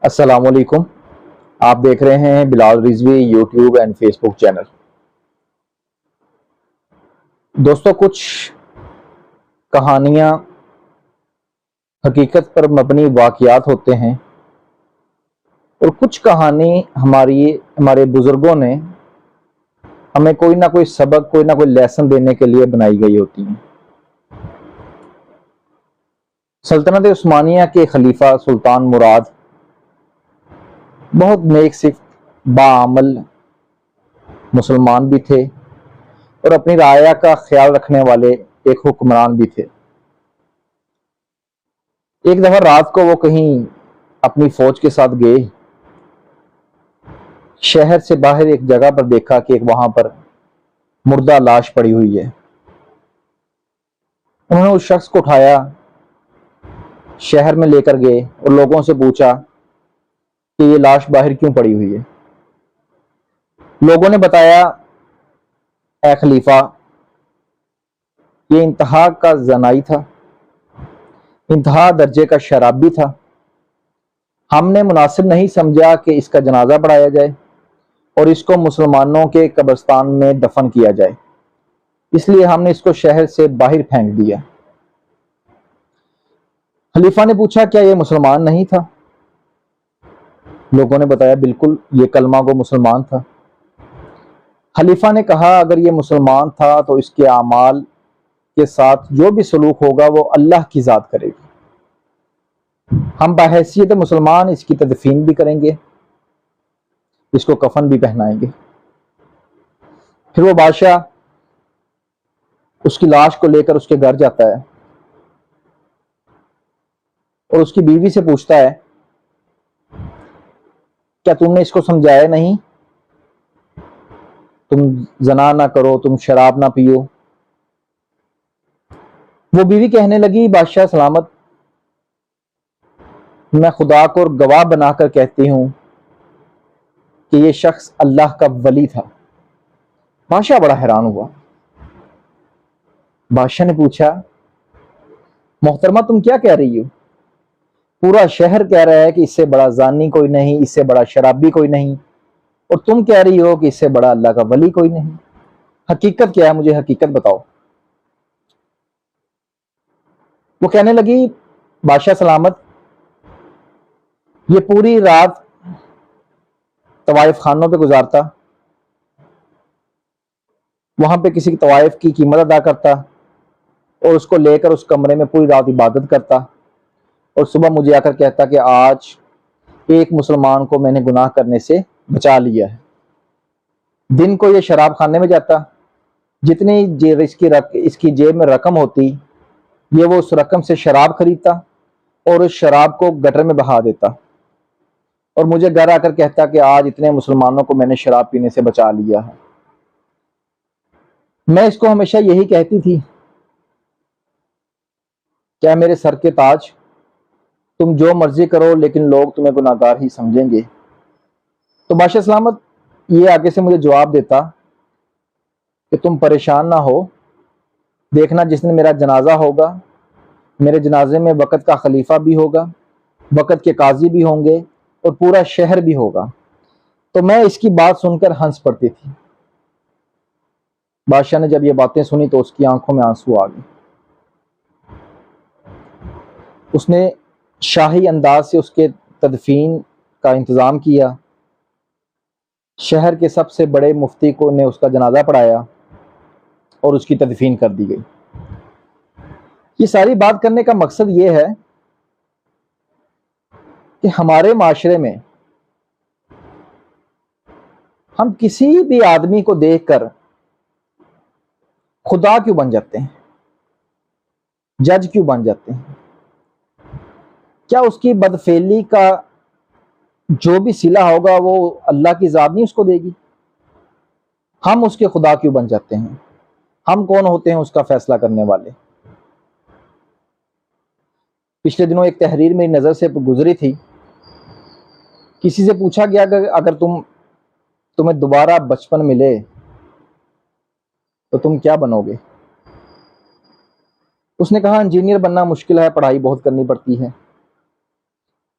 السلام علیکم۔ آپ دیکھ رہے ہیں Bilal Rizvi YouTube and Facebook channel. دوستو، کچھ کہانیاں حقیقت پر مبنی واقعات ہوتے ہیں اور کچھ کہانی ہمارے بزرگوں نے ہمیں کوئی نہ کوئی سبق، کوئی نہ کوئی لیسن دینے کے لیے بنائی گئی ہوتی ہیں۔ سلطنت عثمانیہ کے خلیفہ سلطان مراد بہت نیک صفت، باعمل مسلمان بھی تھے اور اپنی رعایا کا خیال رکھنے والے ایک حکمران بھی تھے۔ ایک دفعہ رات کو وہ کہیں اپنی فوج کے ساتھ گئے، شہر سے باہر ایک جگہ پر دیکھا کہ وہاں پر مردہ لاش پڑی ہوئی ہے۔ انہوں نے اس شخص کو اٹھایا، شہر میں لے کر گئے اور لوگوں سے پوچھا کہ یہ لاش باہر کیوں پڑی ہوئی ہے۔ لوگوں نے بتایا، اے خلیفہ، یہ انتہا کا زنائی تھا، انتہا درجے کا شرابی تھا۔ ہم نے مناسب نہیں سمجھا کہ اس کا جنازہ پڑھایا جائے اور اس کو مسلمانوں کے قبرستان میں دفن کیا جائے، اس لیے ہم نے اس کو شہر سے باہر پھینک دیا۔ خلیفہ نے پوچھا، کیا یہ مسلمان نہیں تھا؟ لوگوں نے بتایا، بالکل، یہ کلمہ گو مسلمان تھا۔ خلیفہ نے کہا، اگر یہ مسلمان تھا تو اس کے اعمال کے ساتھ جو بھی سلوک ہوگا وہ اللہ کی ذات کرے گی۔ ہم بحیثیت مسلمان اس کی تدفین بھی کریں گے، اس کو کفن بھی پہنائیں گے۔ پھر وہ بادشاہ اس کی لاش کو لے کر اس کے گھر جاتا ہے اور اس کی بیوی سے پوچھتا ہے، کیا تم نے اس کو سمجھایا نہیں؟ تم زنا نہ کرو، تم شراب نہ پیو۔ وہ بیوی کہنے لگی، بادشاہ سلامت، میں خدا کو گواہ بنا کر کہتی ہوں کہ یہ شخص اللہ کا ولی تھا۔ بادشاہ بڑا حیران ہوا۔ بادشاہ نے پوچھا، محترمہ تم کیا کہہ رہی ہو؟ پورا شہر کہہ رہا ہے کہ اس سے بڑا زانی کوئی نہیں، اس سے بڑا شرابی کوئی نہیں، اور تم کہہ رہی ہو کہ اس سے بڑا اللہ کا ولی کوئی نہیں۔ حقیقت کیا ہے؟ مجھے حقیقت بتاؤ۔ وہ کہنے لگی، بادشاہ سلامت، یہ پوری رات طوائف خانوں پہ گزارتا، وہاں پہ کسی کی طوائف کی قیمت ادا کرتا اور اس کو لے کر اس کمرے میں پوری رات عبادت کرتا، اور صبح مجھے آ کر کہتا کہ آج ایک مسلمان کو میں نے گناہ کرنے سے بچا لیا ہے۔ دن کو یہ شراب خانے میں جاتا، جتنی اس کی جیب میں رقم ہوتی یہ وہ اس رقم سے شراب خریدتا اور اس شراب کو گٹر میں بہا دیتا، اور مجھے گھر آ کر کہتا کہ آج اتنے مسلمانوں کو میں نے شراب پینے سے بچا لیا ہے۔ میں اس کو ہمیشہ یہی کہتی تھی، کیا میرے سر کے تاج، تم جو مرضی کرو لیکن لوگ تمہیں گناہ گار ہی سمجھیں گے۔ تو بادشاہ سلامت یہ آگے سے مجھے جواب دیتا کہ تم پریشان نہ ہو، دیکھنا جس دن میرا جنازہ ہوگا، میرے جنازے میں وقت کا خلیفہ بھی ہوگا، وقت کے قاضی بھی ہوں گے اور پورا شہر بھی ہوگا۔ تو میں اس کی بات سن کر ہنس پڑتی تھی۔ بادشاہ نے جب یہ باتیں سنی تو اس کی آنکھوں میں آنسو آ گئے۔ اس نے شاہی انداز سے اس کے تدفین کا انتظام کیا، شہر کے سب سے بڑے مفتی کو نے اس کا جنازہ پڑھایا اور اس کی تدفین کر دی گئی۔ یہ ساری بات کرنے کا مقصد یہ ہے کہ ہمارے معاشرے میں ہم کسی بھی آدمی کو دیکھ کر خدا کیوں بن جاتے ہیں، جج کیوں بن جاتے ہیں؟ کیا اس کی بدفعلی کا جو بھی صلہ ہوگا وہ اللہ کی ذات نہیں اس کو دے گی؟ ہم اس کے خدا کیوں بن جاتے ہیں؟ ہم کون ہوتے ہیں اس کا فیصلہ کرنے والے؟ پچھلے دنوں ایک تحریر میری نظر سے گزری تھی، کسی سے پوچھا گیا کہ اگر تمہیں دوبارہ بچپن ملے تو تم کیا بنو گے؟ اس نے کہا، انجینئر بننا مشکل ہے، پڑھائی بہت کرنی پڑتی ہے۔